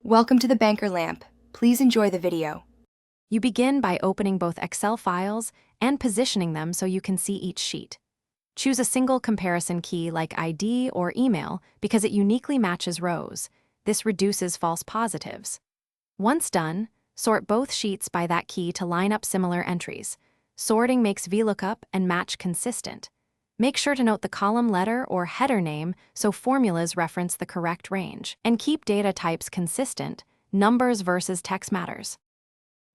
Welcome to the Banker Lamp. Please enjoy the video. You begin by opening both Excel files and positioning them so you can see each sheet. Choose a single comparison key like ID or email because it uniquely matches rows. This reduces false positives. Once done, sort both sheets by that key to line up similar entries. Sorting makes VLOOKUP and match consistent. Make sure to note the column letter or header name so formulas reference the correct range. And keep data types consistent. Numbers versus text matters.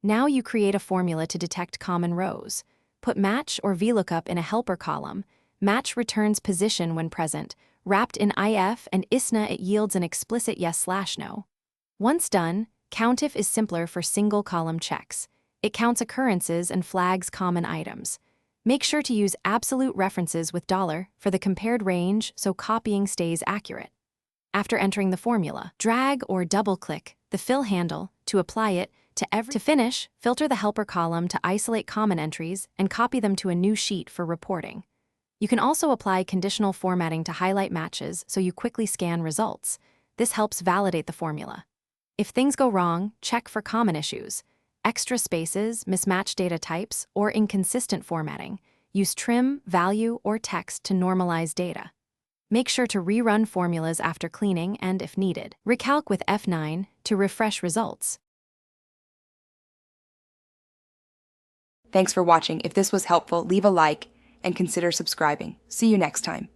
Now you create a formula to detect common rows. Put match or VLOOKUP in a helper column. Match returns position when present. Wrapped in if and ISNA, it yields an explicit yes/no. Once done, COUNTIF is simpler for single column checks. It counts occurrences and flags common items. Make sure to use absolute references with $ for the compared range so copying stays accurate. After entering the formula, drag or double-click the fill handle to apply it to finish, filter the helper column to isolate common entries and copy them to a new sheet for reporting. You can also apply conditional formatting to highlight matches so you quickly scan results. This helps validate the formula. If things go wrong, check for common issues. Extra spaces, mismatched data types, or inconsistent formatting. Use trim, value, or text to normalize data. Make sure to rerun formulas after cleaning and, if needed, recalc with F9 to refresh results. Thanks for watching. If this was helpful, leave a like and consider subscribing. See you next time.